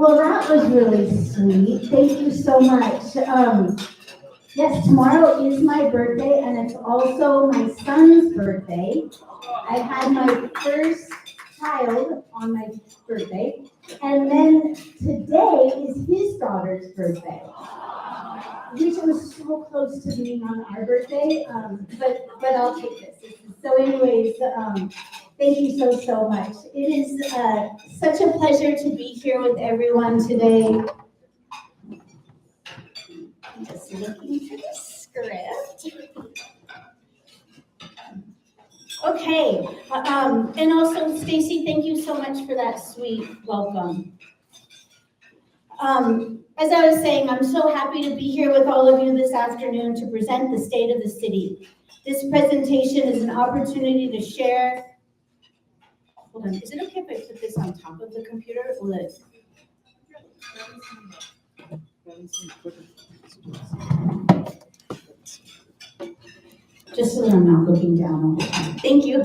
Well, that was really sweet. Thank you so much. Yes, tomorrow is my birthday, and it's also my son's birthday. I had my first child on my birthday, and then today is his daughter's birthday. Wish it was so close to being on our birthday, but I'll take this. So, anyways, thank you so much. It is such a pleasure to be here with everyone today. I'm just looking for the script. Okay, and also Stacy, thank you so much for that sweet welcome. As I was saying, I'm so happy to be here with all of you this afternoon to present the state of the city. This presentation is an opportunity to share. Hold on, is it okay if I put this on top of the computer? Will it? Just so that I'm not looking down all the time. Thank you.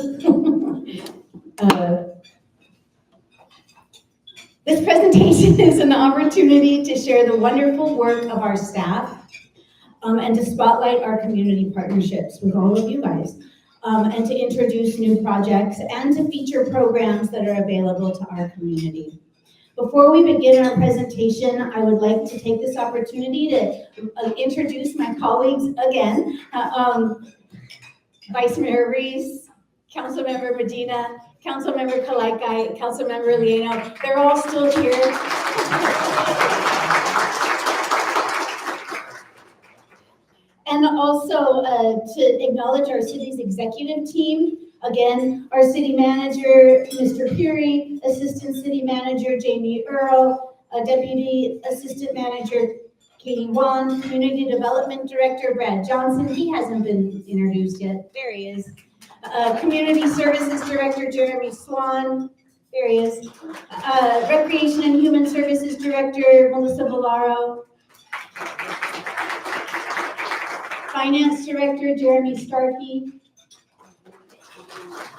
This presentation is an opportunity to share the wonderful work of our staff and to spotlight our community partnerships with all of you guys, and to introduce new projects and to feature programs that are available to our community. Before we begin our presentation, I would like to take this opportunity to introduce my colleagues again. Vice Mayor Reese, Councilmember Medina, Councilmember Kalaikai, Councilmember Lieno, they're all still here. And also to acknowledge our city's executive team. Again, our city manager, Mr. Puri, assistant city manager, Jamie Earl, deputy assistant manager, Katie Wan, community development director, Brad Johnson. He hasn't been introduced yet. There he is. Community services director, Jeremy Swan. There he is. Recreation and human services director, Melissa Villaro. Finance Director, Jeremy Starkey,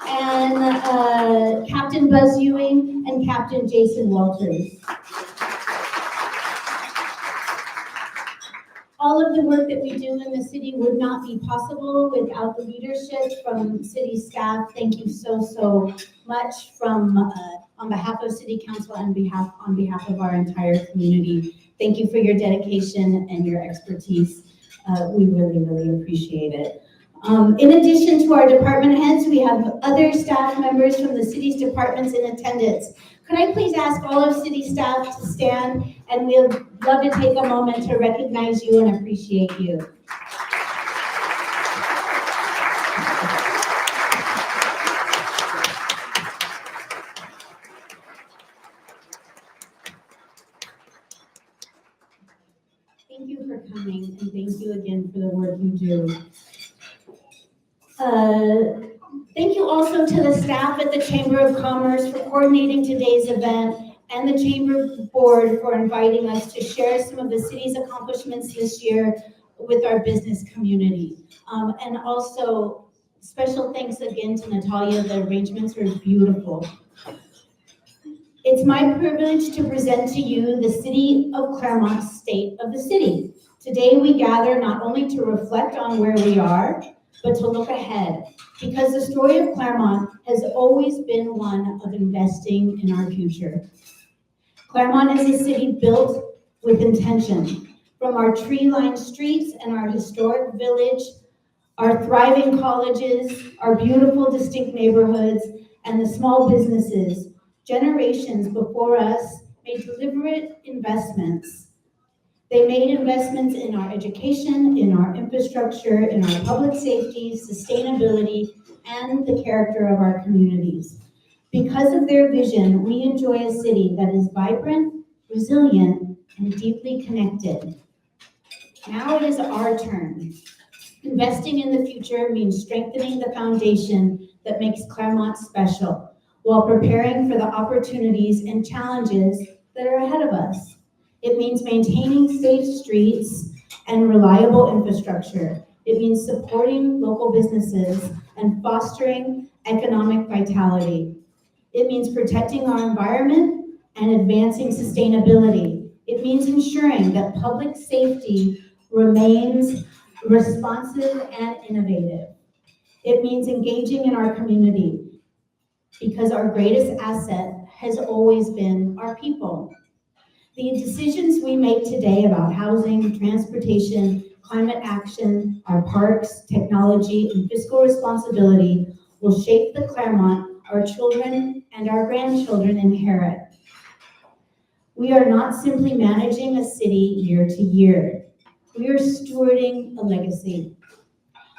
and Captain Buzz Ewing and Captain Jason Walters. All of the work that we do in the city would not be possible without the leadership from city staff. Thank you so much from on behalf of City Council and on behalf of our entire community. Thank you for your dedication and your expertise. We really appreciate it. In addition to our department heads, we have other staff members from the city's departments in attendance. Could I please ask all of city staff to stand, and we'd love to take a moment to recognize you and appreciate you. Thank you for coming, and thank you again for the work you do. Thank you also to the staff at the Chamber of Commerce for coordinating today's event, and the Chamber Board for inviting us to share some of the city's accomplishments this year with our business community. And also, special thanks again to Natalia. The arrangements were beautiful. It's my privilege to present to you the City of Claremont's State of the City. Today we gather not only to reflect on where we are, but to look ahead, because the story of Claremont has always been one of investing in our future. Claremont is a city built with intention. From our tree-lined streets and our historic village, our thriving colleges, our beautiful distinct neighborhoods, and the small businesses, generations before us made deliberate investments. They made investments in our education, in our infrastructure, in our public safety, sustainability, and the character of our communities. Because of their vision, we enjoy a city that is vibrant, resilient, and deeply connected. Now it is our turn. Investing in the future means strengthening the foundation that makes Claremont special, while preparing for the opportunities and challenges that are ahead of us. It means maintaining safe streets and reliable infrastructure. It means supporting local businesses and fostering economic vitality. It means protecting our environment and advancing sustainability. It means ensuring that public safety remains responsive and innovative. It means engaging in our community because our greatest asset has always been our people. The decisions we make today about housing, transportation, climate action, our parks, technology, and fiscal responsibility will shape the Claremont our children and our grandchildren inherit. We are not simply managing a city year to year. We are stewarding a legacy.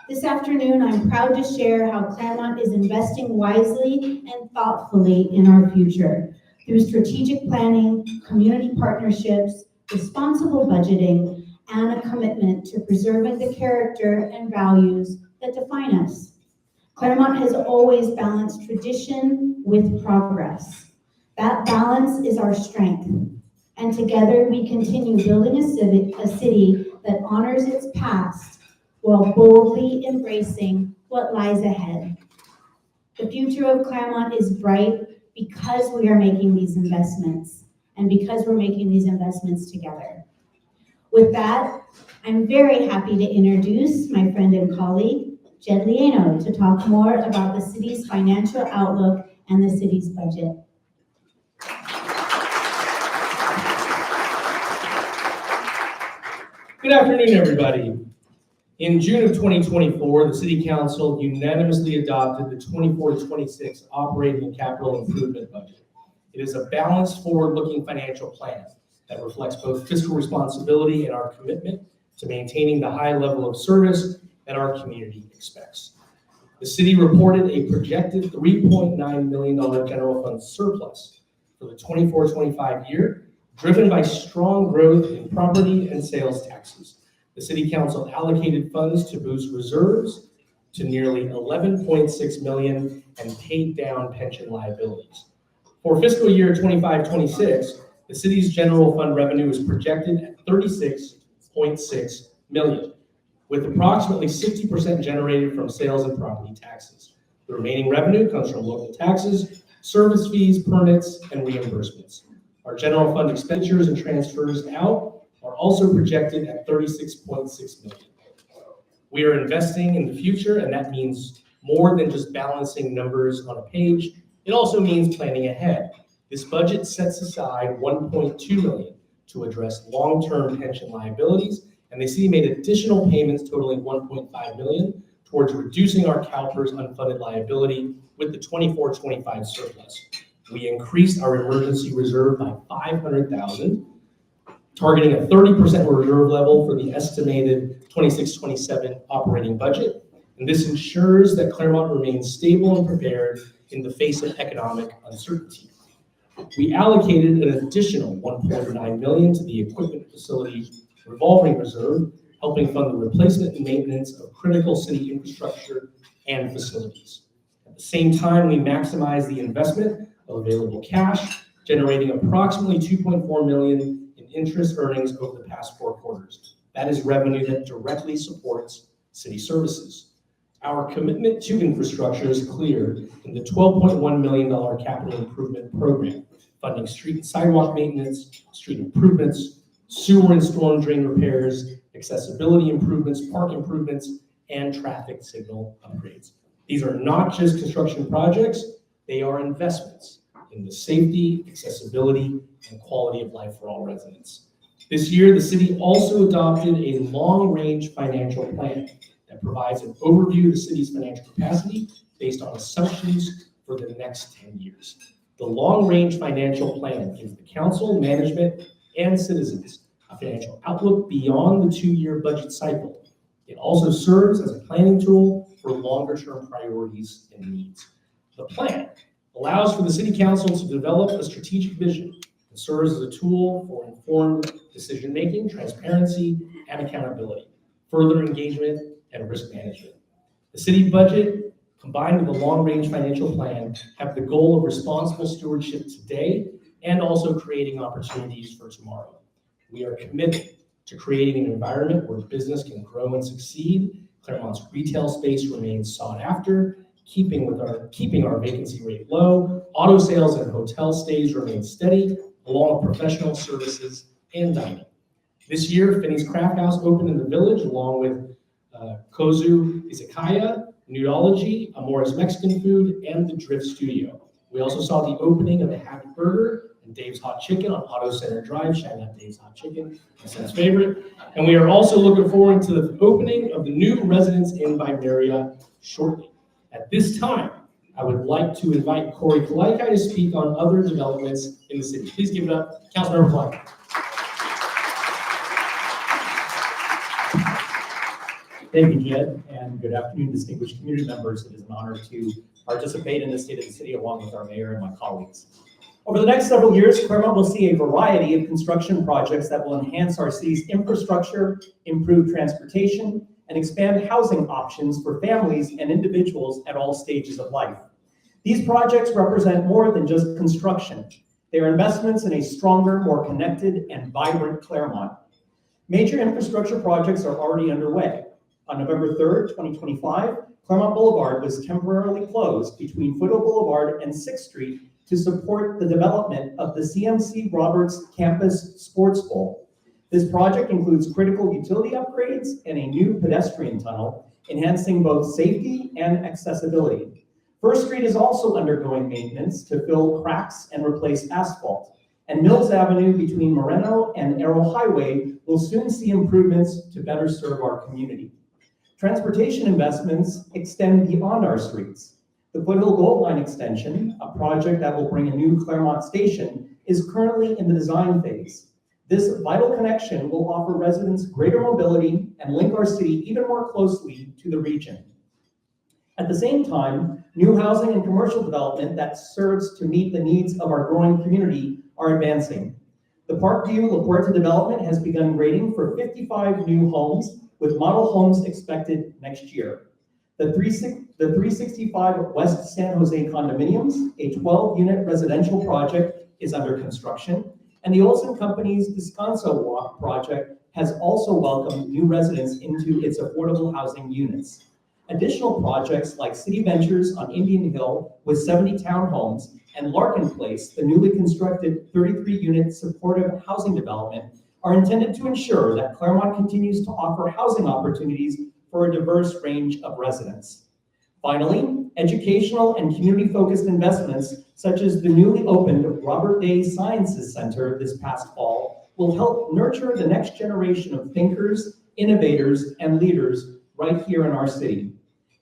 This afternoon, I'm proud to share how Claremont is investing wisely and thoughtfully in our future through strategic planning, community partnerships, responsible budgeting, and a commitment to preserving the character and values that define us. Claremont has always balanced tradition with progress. That balance is our strength. And together we continue building a city that honors its past while boldly embracing what lies ahead. The future of Claremont is bright because we are making these investments and because we're making these investments together. With that, I'm very happy to introduce my friend and colleague, Jed Lieno, to talk more about the city's financial outlook and the city's budget. Good afternoon, everybody. In June of 2024, the City Council unanimously adopted the 24-26 Operating and Capital Improvement Budget. It is a balanced, forward-looking financial plan that reflects both fiscal responsibility and our commitment to maintaining the high level of service that our community expects. The city reported a projected $3.9 million general fund surplus for the 24-25 year, driven by strong growth in property and sales taxes. The City Council allocated funds to boost reserves to nearly $11.6 million and paid down pension liabilities. For fiscal year 25-26, the city's general fund revenue is projected at $36.6 million, with approximately 60% generated from sales and property taxes. The remaining revenue comes from local taxes, service fees, permits, and reimbursements. Our general fund expenditures and transfers out are also projected at $36.6 million. We are investing in the future, and that means more than just balancing numbers on a page. It also means planning ahead. This budget sets aside $1.2 million to address long-term pension liabilities, and the city made additional payments totaling $1.5 million towards reducing our CalPERS unfunded liability with the 24-25 surplus. We increased our emergency reserve by $500,000, targeting a 30% reserve level for the estimated 26-27 operating budget. And this ensures that Claremont remains stable and prepared in the face of economic uncertainty. We allocated an additional $1.9 million to the equipment facility revolving reserve, helping fund the replacement and maintenance of critical city infrastructure and facilities. At the same time, we maximize the investment of available cash, generating approximately $2.4 million in interest earnings over the past 4 quarters. That is revenue that directly supports city services. Our commitment to infrastructure is clear in the $12.1 million capital improvement program, funding street and sidewalk maintenance, street improvements, sewer and storm drain repairs, accessibility improvements, park improvements, and traffic signal upgrades. These are not just construction projects, they are investments in the safety, accessibility, and quality of life for all residents. This year, the city also adopted a long-range financial plan that provides an overview of the city's financial capacity based on assumptions for the next 10 years. The long-range financial plan gives the council, management, and citizens a financial outlook beyond the 2-year budget cycle. It also serves as a planning tool for longer-term priorities and needs. The plan allows for the city council to develop a strategic vision and serves as a tool for informed decision-making, transparency, and accountability, further engagement, and risk management. The city budget, combined with the long-range financial plan, have the goal of responsible stewardship today and also creating opportunities for tomorrow. We are committed to creating an environment where business can grow and succeed. Claremont's retail space remains sought after, keeping our vacancy rate low, Auto sales and hotel stays remain steady, along with professional services and dining. This year, Finney's Craft House opened in the village, along with Kozu Izakaya, Noodology, Amore's Mexican Food, and the Drift Studio. We also saw the opening of the Happy Burger and Dave's Hot Chicken on Auto Center Drive. Shout out Dave's Hot Chicken, my son's favorite. And we are also looking forward to the opening of the new Residence Inn by Marriott shortly. At this time, I would like to invite Corey Kalaikai to speak on other developments in the city. Please give it up, Councilmember Kalaikai. Thank you, Jed, and good afternoon, distinguished community members. It is an honor to participate in the State of the City along with our mayor and my colleagues. Over the next several years, Claremont will see a variety of construction projects that will enhance our city's infrastructure, improve transportation, and expand housing options for families and individuals at all stages of life. These projects represent more than just construction. They are investments in a stronger, more connected, and vibrant Claremont. Major infrastructure projects are already underway. On November 3rd, 2025, Claremont Boulevard was temporarily closed between Foothill Boulevard and 6th Street to support the development of the CMC Roberts Campus Sports Bowl. This project includes critical utility upgrades and a new pedestrian tunnel, enhancing both safety and accessibility. 1st Street is also undergoing maintenance to fill cracks and replace asphalt. And Mills Avenue between Moreno and Arrow Highway will soon see improvements to better serve our community. Transportation investments extend beyond our streets. The Foothill Gold Line extension, a project that will bring a new Claremont station, is currently in the design phase. This vital connection will offer residents greater mobility and link our city even more closely to the region. At the same time, new housing and commercial development that serves to meet the needs of our growing community are advancing. The Parkview La Puerta development has begun grading for 55 new homes, with model homes expected next year. The 365 West San Jose condominiums, a 12-unit residential project, is under construction, and the Olson Company's Descanso Walk project has also welcomed new residents into its affordable housing units. Additional projects like City Ventures on Indian Hill with 70 townhomes and Larkin Place, the newly constructed 33-unit supportive housing development, are intended to ensure that Claremont continues to offer housing opportunities for a diverse range of residents. Finally, educational and community-focused investments, such as the newly opened Robert Day Sciences Center this past fall, will help nurture the next generation of thinkers, innovators, and leaders right here in our city.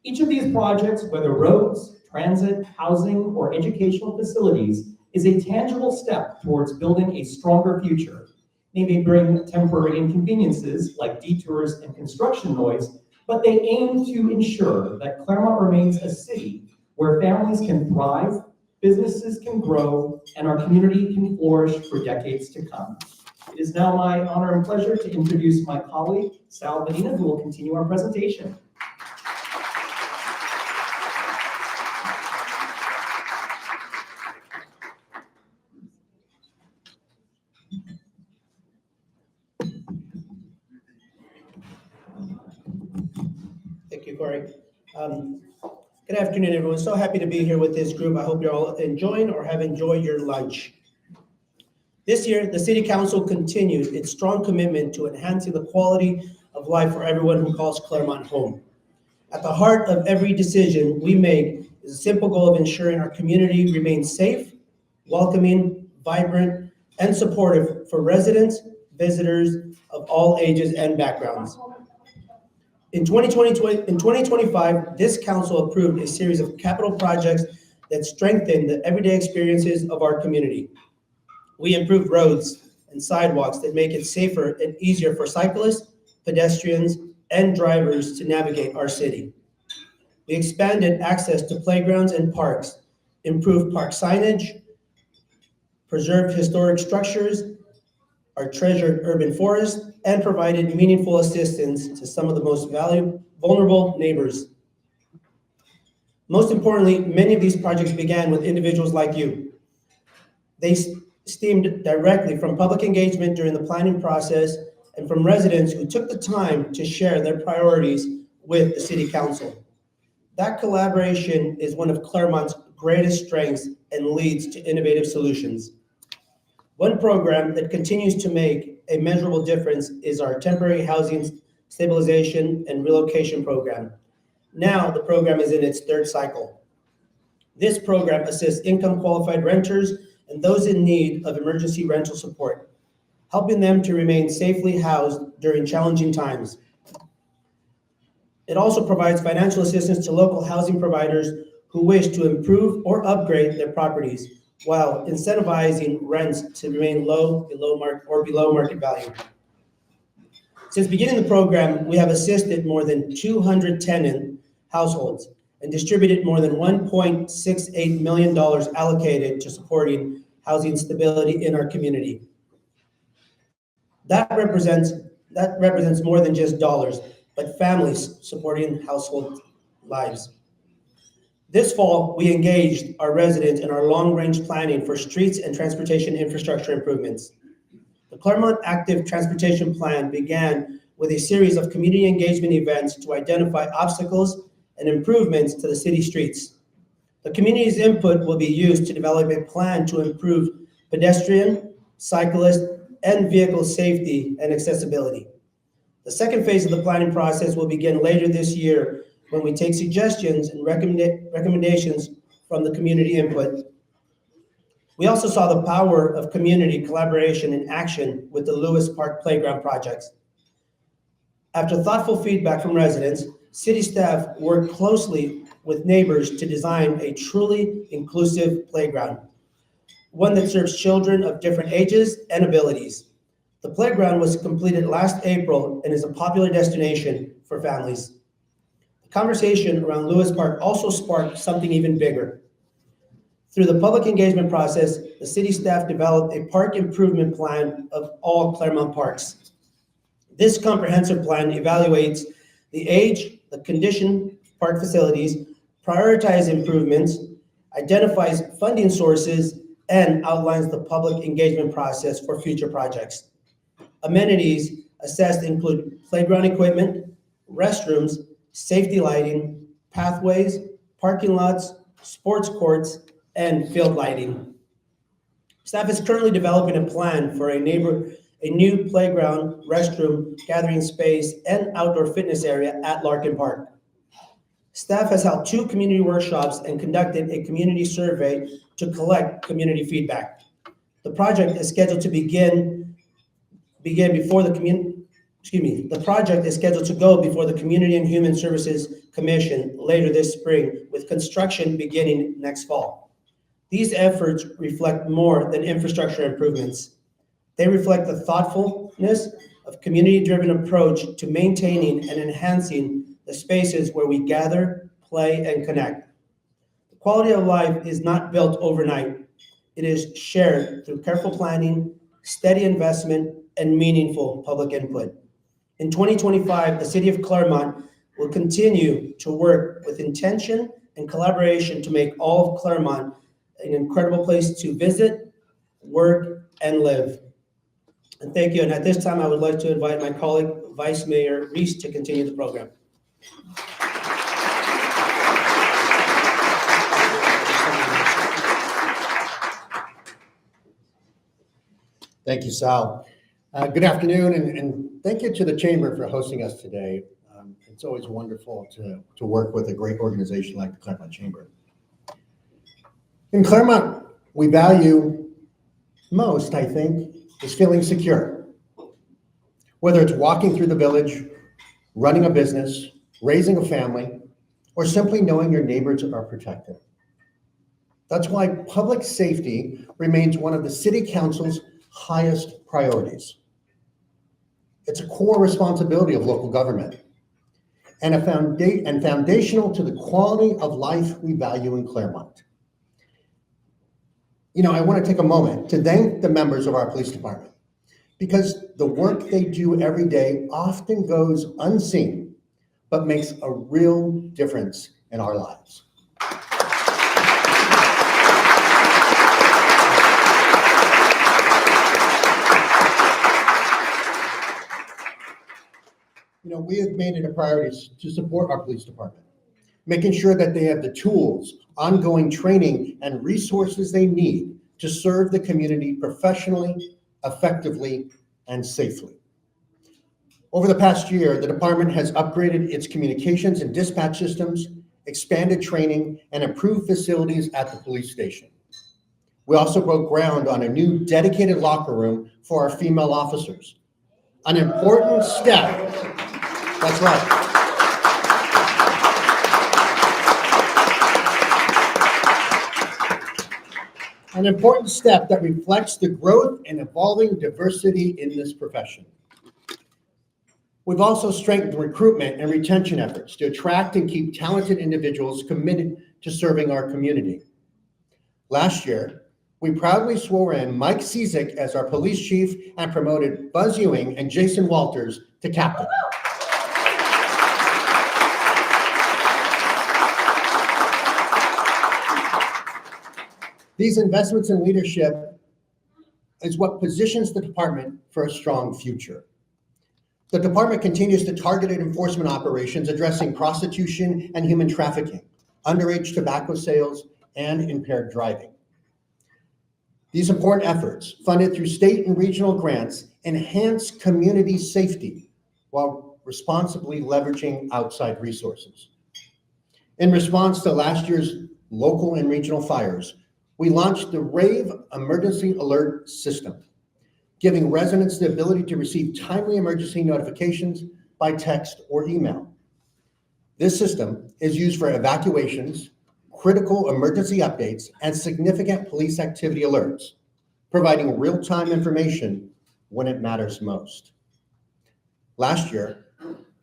Each of these projects, whether roads, transit, housing, or educational facilities, is a tangible step towards building a stronger future. They may bring temporary inconveniences like detours and construction noise, but they aim to ensure that Claremont remains a city where families can thrive, businesses can grow, and our community can flourish for decades to come. It is now my honor and pleasure to introduce my colleague, Sal Medina, who will continue our presentation. Thank you, Corey. Good afternoon, everyone. So happy to be here with this group. I hope you're all enjoying or have enjoyed your lunch. This year, the City Council continued its strong commitment to enhancing the quality of life for everyone who calls Claremont home. At the heart of every decision we make is a simple goal of ensuring our community remains safe, welcoming, vibrant, and supportive for residents, visitors of all ages and backgrounds. In 2025, this council approved a series of capital projects that strengthen the everyday experiences of our community. We improved roads and sidewalks that make it safer and easier for cyclists, pedestrians, and drivers to navigate our city. We expanded access to playgrounds and parks, improved park signage, preserved historic structures, our treasured urban forest, and provided meaningful assistance to some of the most vulnerable neighbors. Most importantly, many of these projects began with individuals like you. They stemmed directly from public engagement during the planning process and from residents who took the time to share their priorities with the City Council. That collaboration is one of Claremont's greatest strengths and leads to innovative solutions. One program that continues to make a measurable difference is our temporary housing stabilization and relocation program. Now, the program is in its third cycle. This program assists income-qualified renters and those in need of emergency rental support, helping them to remain safely housed during challenging times. It also provides financial assistance to local housing providers who wish to improve or upgrade their properties while incentivizing rents to remain below market value. Since beginning the program, we have assisted more than 200 tenant households and distributed more than $1.68 million allocated to supporting housing stability in our community. That represents more than just dollars, but families supporting household lives. This fall, we engaged our residents in our long-range planning for streets and transportation infrastructure improvements. The Claremont Active Transportation Plan began with a series of community engagement events to identify obstacles and improvements to the city streets. The community's input will be used to develop a plan to improve pedestrian, cyclist, and vehicle safety and accessibility. The second phase of the planning process will begin later this year when we take suggestions and recommendations from the community input. We also saw the power of community collaboration in action with the Lewis Park Playground projects. After thoughtful feedback from residents, city staff worked closely with neighbors to design a truly inclusive playground, one that serves children of different ages and abilities. The playground was completed last April and is a popular destination for families. The conversation around Lewis Park also sparked something even bigger. Through the public engagement process, the city staff developed a park improvement plan of all Claremont parks. This comprehensive plan evaluates the age, the condition of park facilities, prioritizes improvements, identifies funding sources, and outlines the public engagement process for future projects. Amenities assessed include playground equipment, restrooms, safety lighting, pathways, parking lots, sports courts, and field lighting. Staff is currently developing a plan for a new playground, restroom, gathering space, and outdoor fitness area at Larkin Park. Staff has held 2 community workshops and conducted a community survey to collect community feedback. The project is scheduled to the project is scheduled to go before the Community and Human Services Commission later this spring, with construction beginning next fall. These efforts reflect more than infrastructure improvements. They reflect the thoughtfulness of community-driven approach to maintaining and enhancing the spaces where we gather, play, and connect. The quality of life is not built overnight. It is shared through careful planning, steady investment, and meaningful public input. In 2025, the City of Claremont will continue to work with intention and collaboration to make all of Claremont an incredible place to visit, work, and live. And thank you. And at this time, I would like to invite my colleague, Vice Mayor Reese, to continue the program. Thank you, Sal. Good afternoon, and thank you to the Chamber for hosting us today. It's always wonderful to work with a great organization like the Claremont Chamber. In Claremont, we value most, I think, is feeling secure. Whether it's walking through the village, running a business, raising a family, or simply knowing your neighbors are protected. That's why public safety remains one of the City Council's highest priorities. It's a core responsibility of local government and foundational to the quality of life we value in Claremont. You know, I want to take a moment to thank the members of our police department because the work they do every day often goes unseen, but makes a real difference in our lives. You know, we have made it a priority to support our police department, making sure that they have the tools, ongoing training, and resources they need to serve the community professionally, effectively, and safely. Over the past year, the department has upgraded its communications and dispatch systems, expanded training, and improved facilities at the police station. We also broke ground on a new dedicated locker room for our female officers. An important step. That's right. An important step that reflects the growth and evolving diversity in this profession. We've also strengthened recruitment and retention efforts to attract and keep talented individuals committed to serving our community. Last year, we proudly swore in Mike Cizik as our police chief and promoted Buzz Ewing and Jason Walters to captain. These investments in leadership is what positions the department for a strong future. The department continues to targeted enforcement operations addressing prostitution and human trafficking, underage tobacco sales, and impaired driving. These important efforts, funded through state and regional grants, enhance community safety while responsibly leveraging outside resources. In response to last year's local and regional fires, we launched the RAVE Emergency Alert System, giving residents the ability to receive timely emergency notifications by text or email. This system is used for evacuations, critical emergency updates, and significant police activity alerts, providing real-time information when it matters most. Last year,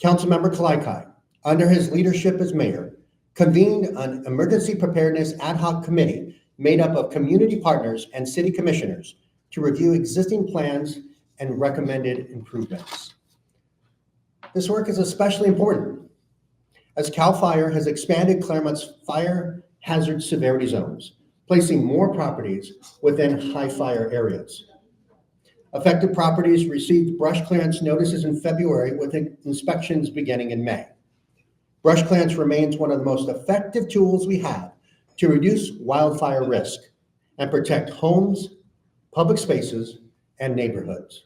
Councilmember Kalaikai, under his leadership as mayor, convened an emergency preparedness ad hoc committee made up of community partners and city commissioners to review existing plans and recommended improvements. This work is especially important as CAL FIRE has expanded Claremont's fire hazard severity zones, placing more properties within high fire areas. Affected properties received brush clearance notices in February with inspections beginning in May. Brush clearance remains one of the most effective tools we have to reduce wildfire risk and protect homes, public spaces, and neighborhoods.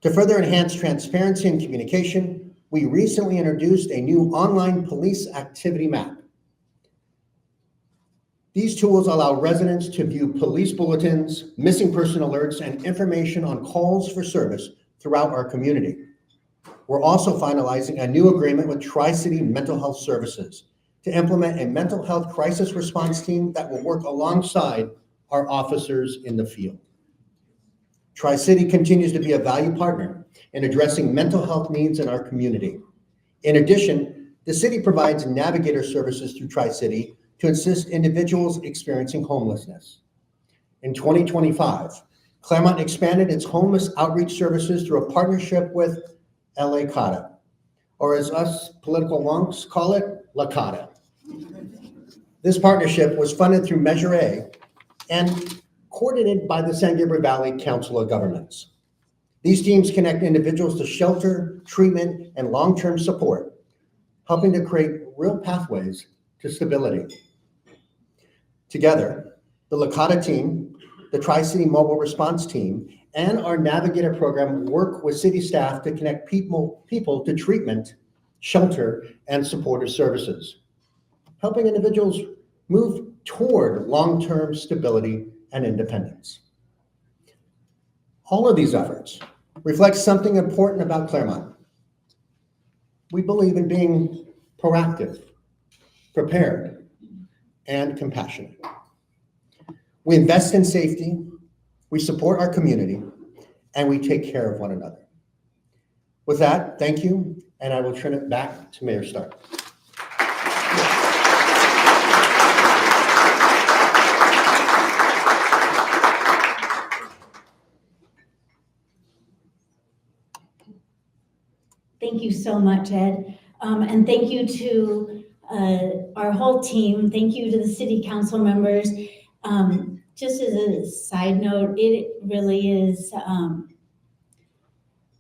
To further enhance transparency and communication, we recently introduced a new online police activity map. These tools allow residents to view police bulletins, missing person alerts, and information on calls for service throughout our community. We're also finalizing a new agreement with Tri-City Mental Health Services to implement a mental health crisis response team that will work alongside our officers in the field. Tri-City continues to be a value partner in addressing mental health needs in our community. In addition, the city provides navigator services through Tri-City to assist individuals experiencing homelessness. In 2025, Claremont expanded its homeless outreach services through a partnership with LA CADA, or as us political wonks call it, La CADA. This partnership was funded through Measure A and coordinated by the San Gabriel Valley Council of Governments. These teams connect individuals to shelter, treatment, and long-term support, helping to create real pathways to stability. Together, the La CADA team, the Tri-City Mobile Response Team, and our Navigator program work with city staff to connect people to treatment, shelter, and supportive services, helping individuals move toward long-term stability and independence. All of these efforts reflect something important about Claremont. We believe in being proactive, prepared, and compassionate. We invest in safety, we support our community, and we take care of one another. With that, thank you, and I will turn it back to Mayor Stark. Thank you so much, Ed. And thank you to our whole team. Thank you to the city council members. Just as a side note, it really is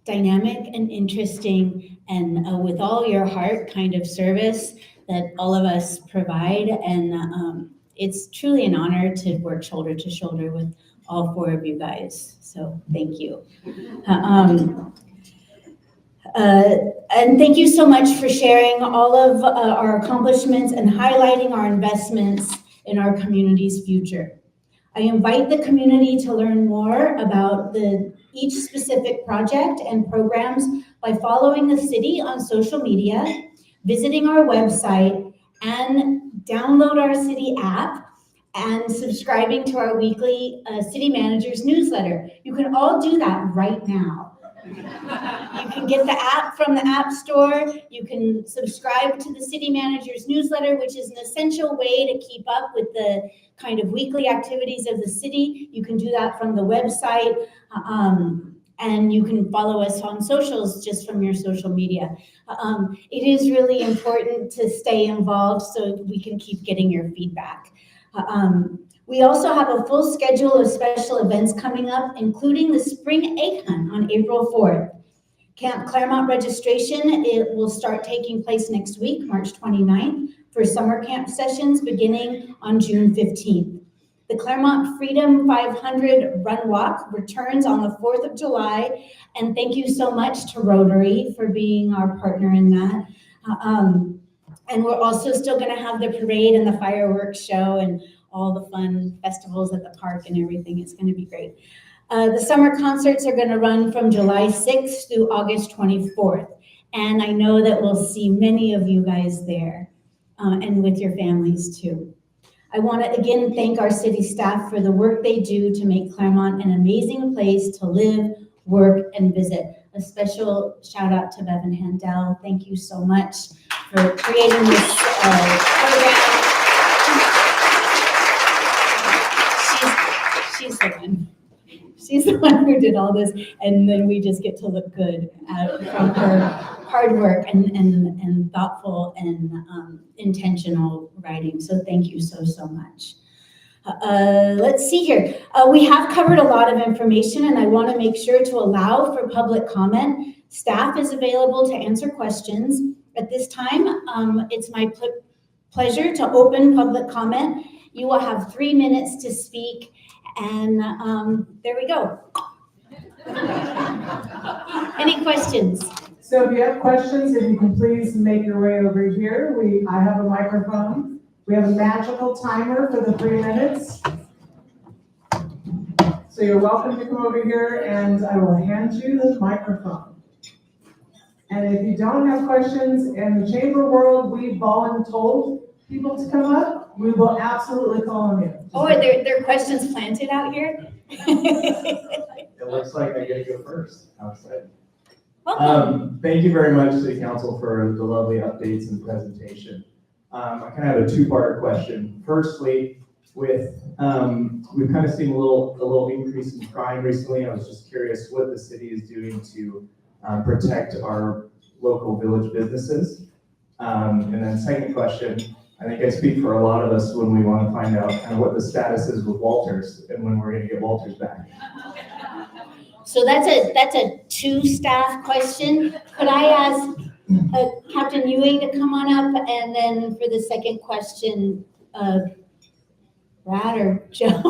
dynamic and interesting and with all your heart kind of service that all of us provide. And it's truly an honor to work shoulder to shoulder with all four of you guys. So thank you. And thank you so much for sharing all of our accomplishments and highlighting our investments in our community's future. I invite the community to learn more about each specific project and programs by following the city on social media, visiting our website, and download our city app, and subscribing to our weekly city manager's newsletter. You can all do that right now. You can get the app from the App Store. You can subscribe to the city manager's newsletter, which is an essential way to keep up with the kind of weekly activities of the city. You can do that from the website, and you can follow us on socials just from your social media. It is really important to stay involved so we can keep getting your feedback. We also have a full schedule of special events coming up, including the Spring Egg Hunt on April 4th. Camp Claremont registration, it will start taking place next week, March 29th, for summer camp sessions beginning on June 15th. The Claremont Freedom 500 Run Walk returns on the 4th of July, and thank you so much to Rotary for being our partner in that. And we're also still gonna have the parade and the fireworks show and all the fun festivals at the park and everything. It's gonna be great. The summer concerts are gonna run from July 6th through August 24th. And I know that we'll see many of you guys there and with your families too. I wanna again thank our city staff for the work they do to make Claremont an amazing place to live, work, and visit. A special shout out to Bevan Handel. Thank you so much for creating this program. She's the one who did all this, and then we just get to look good from her hard work and thoughtful and intentional writing. So thank you so much. Let's see here. We have covered a lot of information, and I want to make sure to allow for public comment. Staff is available to answer questions. At this time, it's my pleasure to open public comment. You will have 3 minutes to speak, and there we go. Any questions? So if you have questions, if you can please make your way over here. I have a microphone. We have a magical timer for the 3 minutes. So you're welcome to come over here and I will hand you the microphone. And if you don't have questions, in the chamber world, we've voluntold people to come up. We will absolutely call on you. Oh, are there questions planted out here? It looks like I get to go first. How exciting. Welcome. Thank you very much, City Council, for the lovely updates and presentation. I kind of have a two-part question. Firstly, we've kind of seen a little increase in crime recently. I was just curious what the city is doing to protect our local village businesses. And then second question, I think I speak for a lot of us when we want to find out kind of what the status is with Walters and when we're going to get Walters back. So that's a two-staff question. Could I ask Captain Ewing to come on up, and then for the second question, Brad or Joe?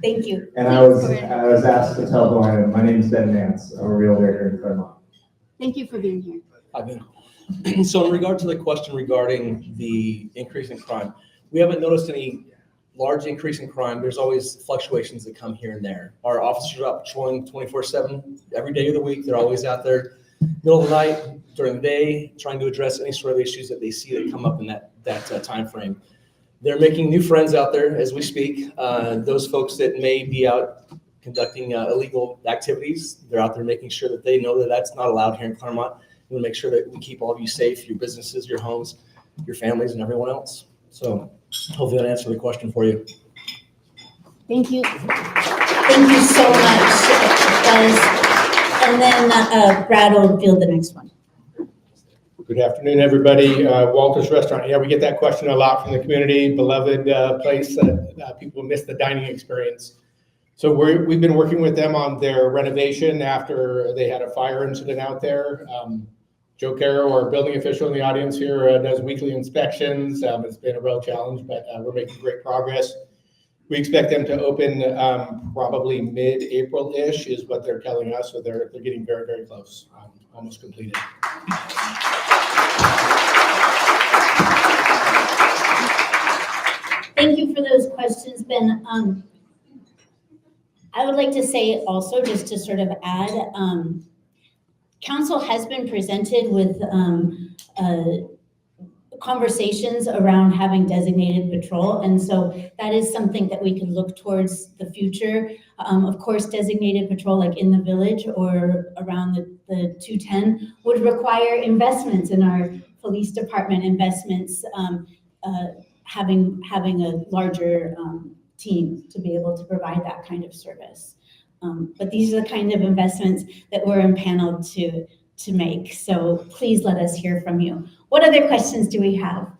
Thank you. And I was asked to tell who I am. My name is Ben Nance. I'm a realtor here in Claremont. Thank you for being here. So in regard to the question regarding the increase in crime, we haven't noticed any large increase in crime. There's always fluctuations that come here and there. Our officers are out patrolling 24/7 every day of the week. They're always out there middle of the night, during the day, trying to address any sort of issues that they see that come up in that time frame. They're making new friends out there as we speak. Those folks that may be out conducting illegal activities, they're out there making sure that they know that that's not allowed here in Claremont. We want to make sure that we keep all of you safe, your businesses, your homes, your families, and everyone else. So hopefully that answered the question for you. Thank you. Thank you so much, guys. And then Brad will field the next one. Good afternoon, everybody. Walters Restaurant. Yeah, we get that question a lot from the community. Beloved place that people miss the dining experience. So we've been working with them on their renovation after they had a fire incident out there. Joe Caro, our building official in the audience here, does weekly inspections. It's been a real challenge, but we're making great progress. We expect them to open probably mid-April-ish is what they're telling us. So they're getting very, very close, almost completed. Thank you for those questions, Ben. I would like to say also, just to sort of add, council has been presented with conversations around having designated patrol. And so that is something that we can look towards the future. Of course, designated patrol like in the village or around the 210 would require investments in our police department, investments, having a larger team to be able to provide that kind of service. But these are the kind of investments that we're empaneled to make. So please let us hear from you. What other questions do we have?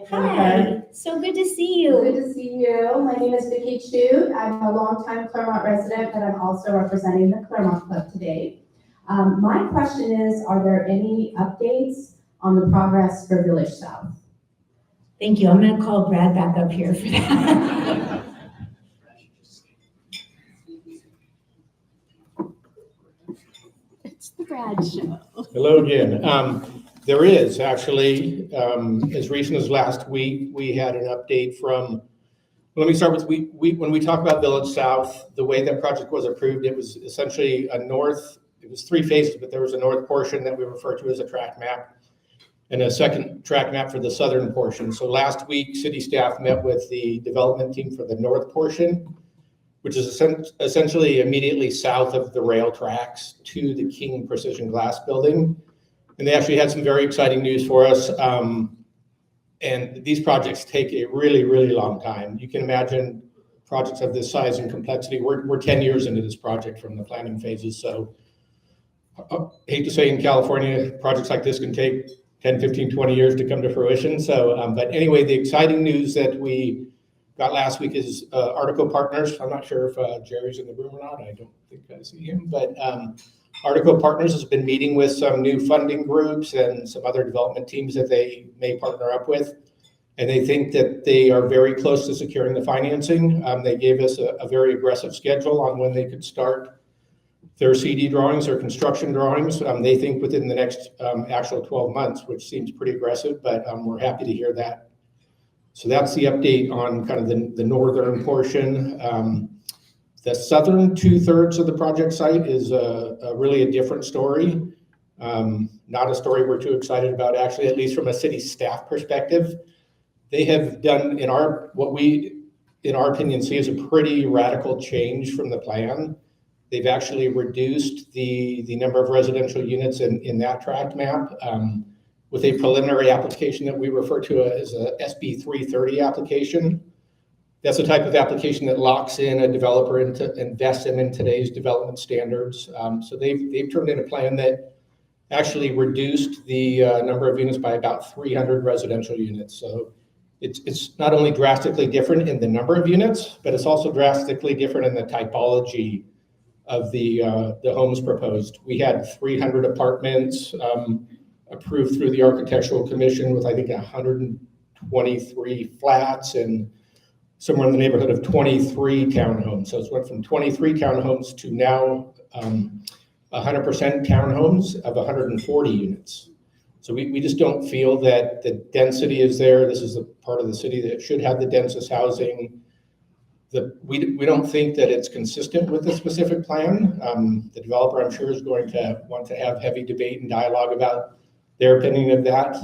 Hi, so good to see you. Good to see you. My name is Vicki Chu. I'm a longtime Claremont resident, but I'm also representing the Claremont Club today. My question is, are there any updates on the progress for Village South? Thank you. I'm going to call Brad back up here for that. It's the Brad Show. Hello again. There is actually, as recent as last week, we had an update from, let me start with, when we talk about Village South, the way that project was approved, it was essentially a north, it was 3 phases, but there was a north portion that we refer to as a track map and a second track map for the southern portion. So last week, city staff met with the development team for the north portion, which is essentially immediately south of the rail tracks to the King Precision Glass building. And they actually had some very exciting news for us. And these projects take a really, really long time. You can imagine projects of this size and complexity. We're 10 years into this project from the planning phases. So I hate to say in California, projects like this can take 10, 15, 20 years to come to fruition. So, but anyway, the exciting news that we got last week is Artico Partners. I'm not sure if Jerry's in the room or not. I don't think I see him, but Artico Partners has been meeting with some new funding groups and some other development teams that they may partner up with. And they think that they are very close to securing the financing. They gave us a very aggressive schedule on when they could start their CD drawings or construction drawings. They think within the next actual 12 months, which seems pretty aggressive, but we're happy to hear that. So that's the update on kind of the northern portion. The southern 2/3 of the project site is really a different story. Not a story we're too excited about, actually, at least from a city staff perspective. They have done what we, in our opinion, see as a pretty radical change from the plan. They've actually reduced the number of residential units in that tract map with a preliminary application that we refer to as a SB 330 application. That's the type of application that locks in a developer into invests in today's development standards. So they've turned in a plan that actually reduced the number of units by about 300 residential units. So it's not only drastically different in the number of units, but it's also drastically different in the typology of the homes proposed. We had 300 apartments approved through the Architectural Commission with, I think, 123 flats and somewhere in the neighborhood of 23 townhomes. So it went from 23 townhomes to now 100% townhomes of 140 units. So we just don't feel that the density is there. This is the part of the city that should have the densest housing. We don't think that it's consistent with the specific plan. The developer, I'm sure, is going to want to have heavy debate and dialogue about their opinion of that.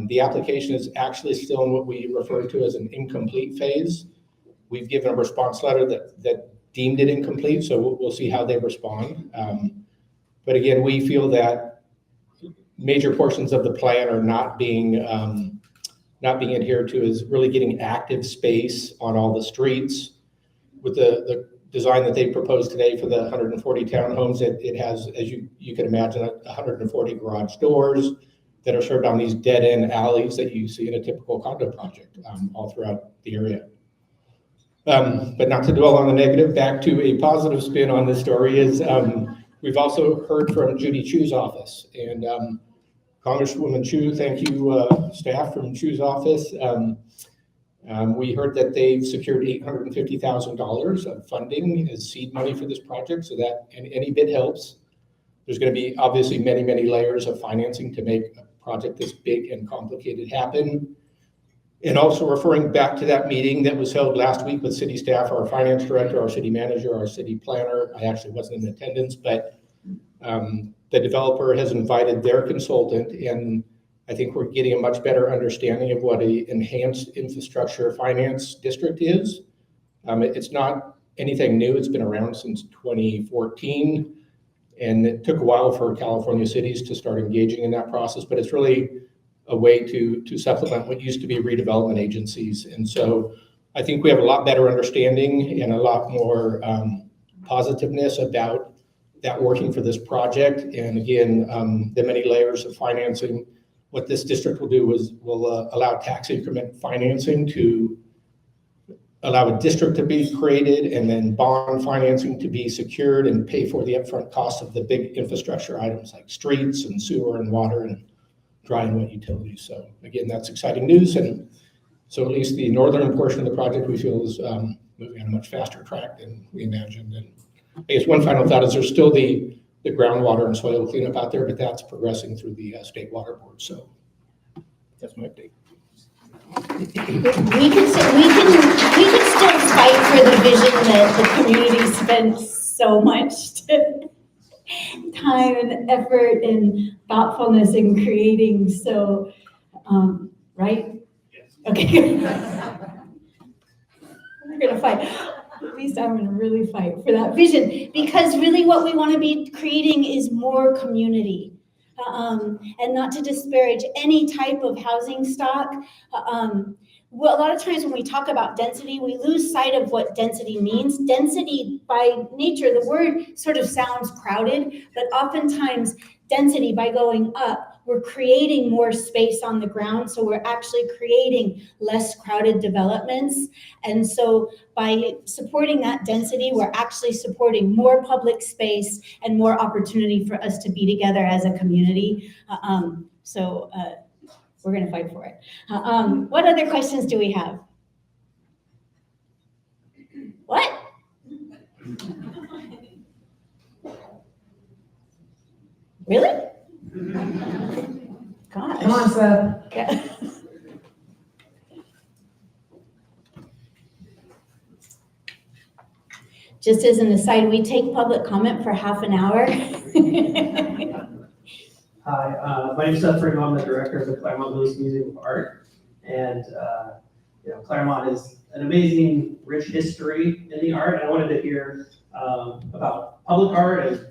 The application is actually still in what we refer to as an incomplete phase. We've given a response letter that deemed it incomplete, so we'll see how they respond. But again, we feel that major portions of the plan are not being adhered to, is really getting active space on all the streets. With the design that they proposed today for the 140 townhomes, it has, as you can imagine, 140 garage doors that are served on these dead-end alleys that you see in a typical condo project all throughout the area. But not to dwell on the negative, back to a positive spin on this story is we've also heard from Judy Chu's office. And Congresswoman Chu, thank you, staff from Chu's office. We heard that they've secured $850,000 of funding as seed money for this project, so that any bit helps. There's going to be obviously many, many layers of financing to make a project this big and complicated happen. And also referring back to that meeting that was held last week with city staff, our finance director, our city manager, our city planner. I actually wasn't in attendance, but the developer has invited their consultant, and I think we're getting a much better understanding of what an enhanced infrastructure finance district is. It's not anything new. It's been around since 2014, and it took a while for California cities to start engaging in that process, but it's really a way to supplement what used to be redevelopment agencies. And so I think we have a lot better understanding and a lot more positiveness about that working for this project. And again, the many layers of financing. What this district will do is will allow tax increment financing to allow a district to be created, and then bond financing to be secured and pay for the upfront cost of the big infrastructure items like streets and sewer and water and dry and wet utilities. So again, that's exciting news. And so at least the northern portion of the project we feel is moving on a much faster track than we imagined. And I guess one final thought is there's still the groundwater and soil cleanup out there, but that's progressing through the state water board. So that's my update. We can still fight for the vision that the community spent so much time and effort and thoughtfulness in creating. So, right? Yes. Okay. We're gonna fight. At least I'm gonna really fight for that vision, because really what we want to be creating is more community. And not to disparage any type of housing stock. Well, a lot of times when we talk about density, we lose sight of what density means. Density, by nature, the word sort of sounds crowded, but oftentimes density, by going up, we're creating more space on the ground. So we're actually creating less crowded developments. And so by supporting that density, we're actually supporting more public space and more opportunity for us to be together as a community. We're going to fight for it. What other questions do we have? What? Really? Gosh. Come on, Seth. Yeah. Just as an aside, we take public comment for half an hour. Hi, my name is Seth Ringo. I'm the director of the Claremont Lewis Museum of Art. And, Claremont is an amazing, rich history in the art. And I wanted to hear about public art and,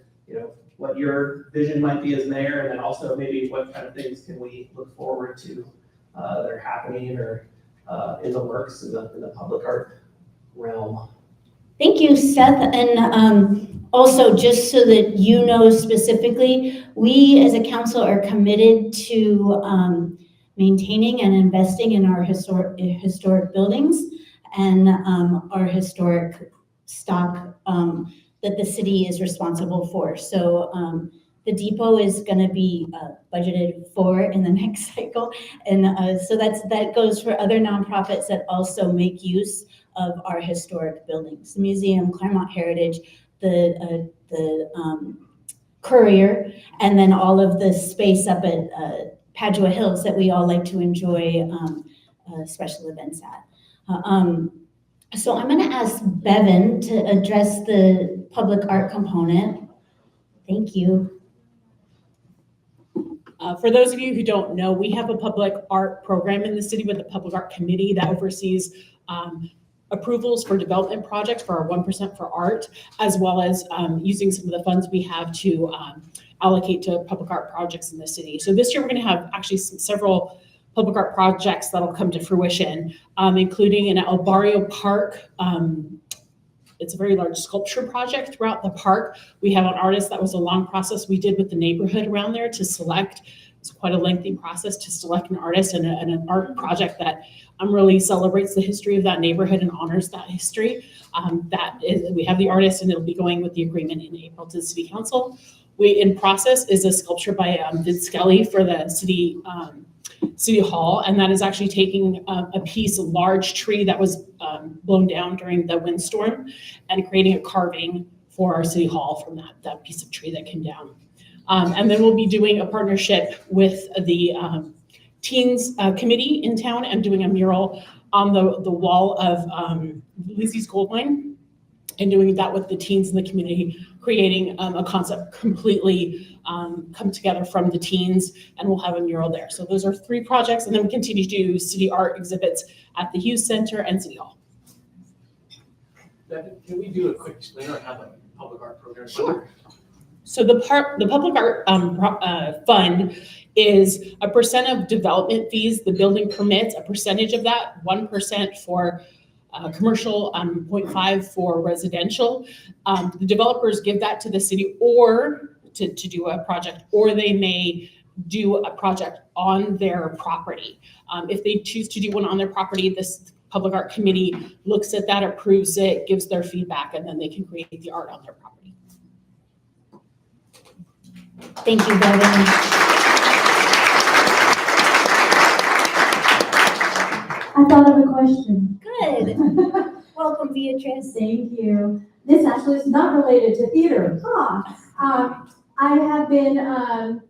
what your vision might be as mayor, and then also maybe what kind of things can we look forward to that are happening or in the works in the public art realm. Thank you, Seth. And also, just so that you know specifically, we as a council are committed to maintaining and investing in our historic buildings and our historic stock that the city is responsible for. So the depot is going to be budgeted for in the next cycle. And so that goes for other nonprofits that also make use of our historic buildings. The museum, Claremont Heritage, the Courier, and then all of the space up at Padua Hills that we all like to enjoy special events at. So I'm going to ask Bevan to address the public art component. Thank you. For those of you who don't know, we have a public art program in the city with the Public Art Committee that oversees approvals for development projects for our 1% for art, as well as using some of the funds we have to allocate to public art projects in the city. So this year we're going to have actually several public art projects that'll come to fruition, including in El Barrio Park. It's a very large sculpture project throughout the park. We have an artist. That was a long process we did with the neighborhood around there to select It's quite a lengthy process to select an artist and an art project that really celebrates the history of that neighborhood and honors that history. We have the artist, and it'll be going with the agreement in April to the city council. In process is a sculpture by Vince Skelly for the city hall, and that is actually taking a large tree that was blown down during the windstorm and creating a carving for our city hall from that piece of tree that came down. And then we'll be doing a partnership with the Teens Committee in town and doing a mural on the wall of Lizzie's Gold Mine, and doing that with the teens in the community, creating a concept completely come together from the teens, and we'll have a mural there. So those are 3 projects, and then we continue to do city art exhibits at the Hughes Center and City Hall. Can we do a quick explainer on how the public art program? Sure. So the public art fund is a percent of development fees, the building permits, a percentage of that, 1% for commercial, 0.5 for residential. The developers give that to the city or to do a project, or they may do a project on their property. If they choose to do one on their property, this public art committee looks at that, approves it, gives their feedback, and then they can create the art on their property. Thank you, Bevan. I thought of a question. Good. Welcome, Beatrice. Thank you. This actually is not related to theater. I have been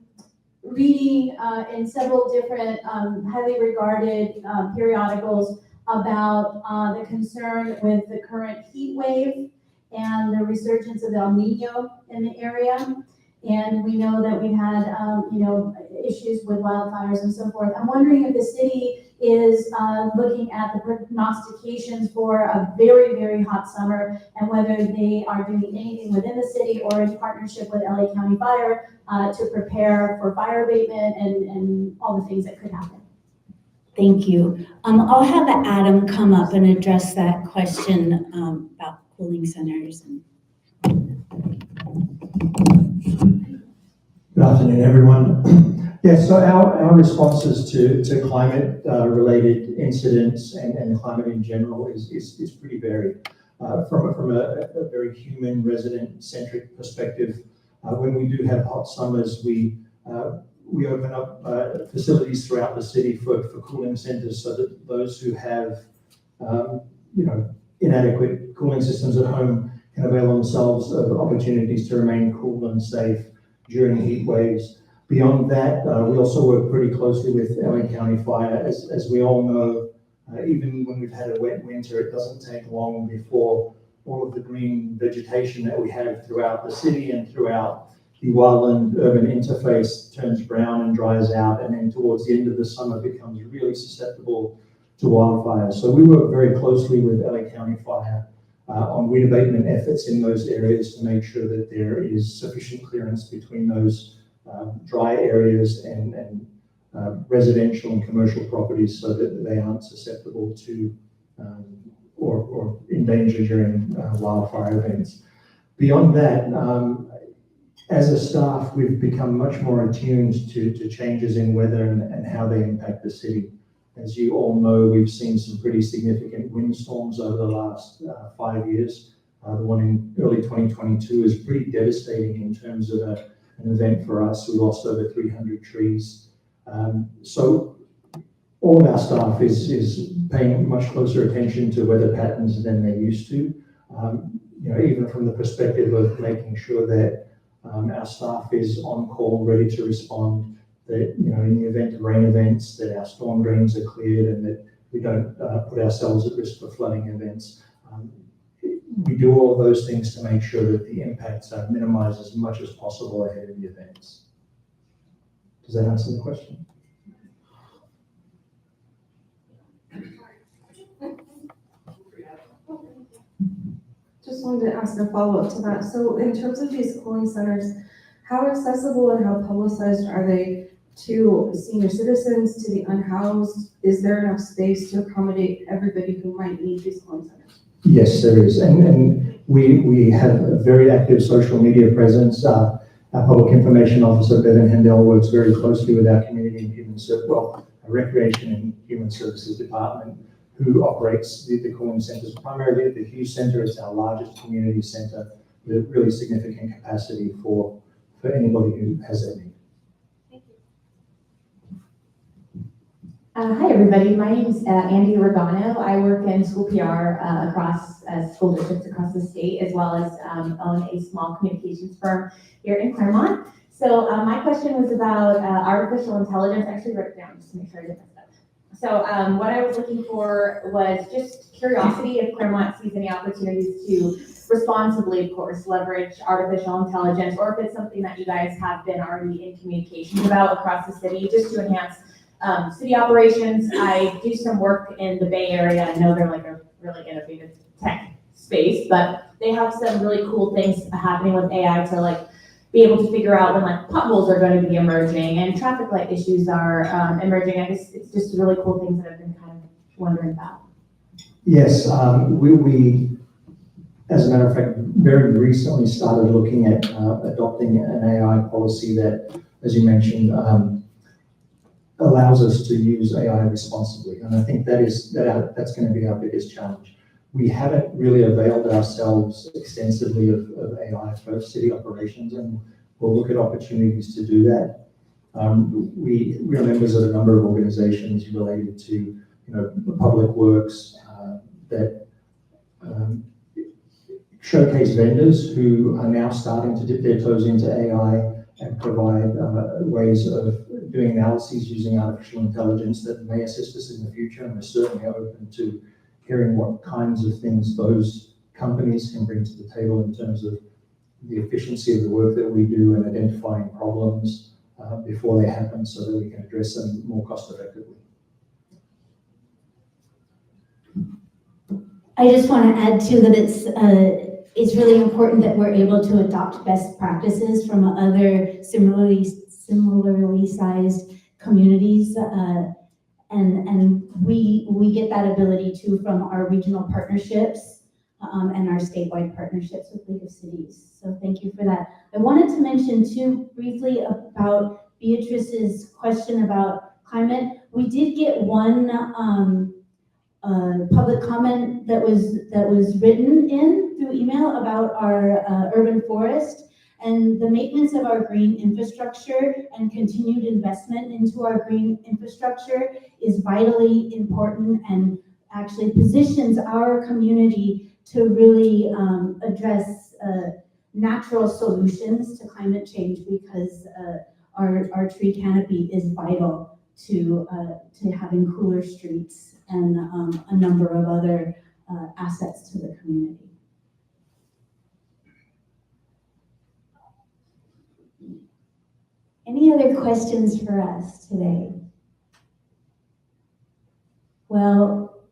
reading in several different highly regarded periodicals about the concern with the current heat wave and the resurgence of El Nino in the area. And we know that we've had, issues with wildfires and so forth. I'm wondering if the city is looking at the prognostications for a very, very hot summer, and whether they are doing anything within the city or in partnership with LA County Fire to prepare for fire abatement and all the things that could happen. Thank you. I'll have Adam come up and address that question about cooling centers. Good afternoon, everyone. Yeah, so our responses to climate related incidents and climate in general is pretty varied. From a very human resident centric perspective, when we do have hot summers, we open up facilities throughout the city for cooling centers so that those who have inadequate cooling systems at home can avail themselves of opportunities to remain cool and safe during heat waves. Beyond that, we also work pretty closely with LA County Fire. As we all know, even when we've had a wet winter, it doesn't take long before all of the green vegetation that we have throughout the city and throughout the wildland-urban interface turns brown and dries out, and then towards the end of the summer becomes really susceptible to wildfires. So we work very closely with LA County Fire on weed abatement efforts in those areas to make sure that there is sufficient clearance between those dry areas and residential and commercial properties so that they aren't susceptible to or in danger during wildfire events. Beyond that, as a staff, we've become much more attuned to changes in weather and how they impact the city. As you all know, we've seen some pretty significant windstorms over the last 5 years. The one in early 2022 is pretty devastating in terms of an event for us. We lost over 300 trees. So all of our staff is paying much closer attention to weather patterns than they used to. Even from the perspective of making sure that our staff is on call, ready to respond, that, in the event of rain events, that our storm drains are cleared and that we don't put ourselves at risk for flooding events. We do all of those things to make sure that the impacts are minimized as much as possible ahead of the events. Does that answer the question? Just wanted to ask a follow-up to that. So in terms of these cooling centers, how accessible and how publicized are they to senior citizens, to the unhoused? Is there enough space to accommodate everybody who might need these cooling centers? Yes, there is. And we have a very active social media presence. Our Public Information Officer, Bevan Handel, works very closely with our Community and Recreation and Human Services Department, who operates the cooling centers, primarily at the Hughes Center. It's our largest community center with really significant capacity for anybody who has that need. Hi, everybody. My name is Andy Regano. I work in school PR across school districts across the state, as well as own a small communications firm here in Claremont. So my question was about artificial intelligence. I actually wrote it down just to make sure I didn't mess it up. So what I was looking for was just curiosity if Claremont sees any opportunities to responsibly, of course, leverage artificial intelligence, or if it's something that you guys have been already in communications about across the city, just to enhance city operations. I do some work in the Bay Area. I know they're like a really innovative tech space, but they have some really cool things happening with AI to like be able to figure out when like potholes are going to be emerging and traffic light issues are emerging. I guess it's just really cool things that I've been kind of wondering about. Yes, we, as a matter of fact, very recently started looking at adopting an AI policy that, as you mentioned, allows us to use AI responsibly. And I think that's going to be our biggest challenge. We haven't really availed ourselves extensively of AI for city operations, and we'll look at opportunities to do that. We are members of a number of organizations related to, public works that showcase vendors who are now starting to dip their toes into AI and provide ways of doing analyses using artificial intelligence that may assist us in the future. And we're certainly open to hearing what kinds of things those companies can bring to the table in terms of the efficiency of the work that we do and identifying problems before they happen so that we can address them more cost effectively. I just want to add too that it's really important that we're able to adopt best practices from other similarly sized communities, and we get that ability too from our regional partnerships and our statewide partnerships with League of Cities. So thank you for that. I wanted to mention too briefly about Beatrice's question about climate. We did get one public comment that was written in through email about our urban forest and the maintenance of our green infrastructure and continued investment into our green infrastructure is vitally important and actually positions our community to really address natural solutions to climate change, because our tree canopy is vital to having cooler streets and a number of other assets to the community. Any other questions for us today? Well,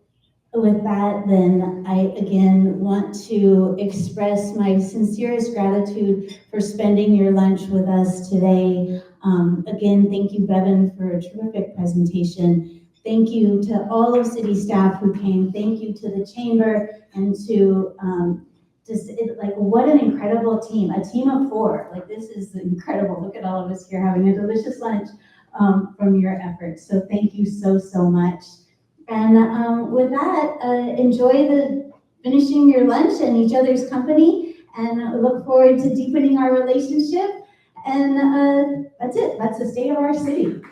with that, then I again want to express my sincerest gratitude for spending your lunch with us today. Again, thank you, Bevan, for a terrific presentation. Thank you to all of city staff who came. Thank you to the chamber and to what an incredible team, a team of 4. Like, this is incredible. Look at all of us here having a delicious lunch from your efforts. So thank you so, so much. And with that, enjoy finishing your lunch and each other's company, and look forward to deepening our relationship. And that's it. That's the state of our city.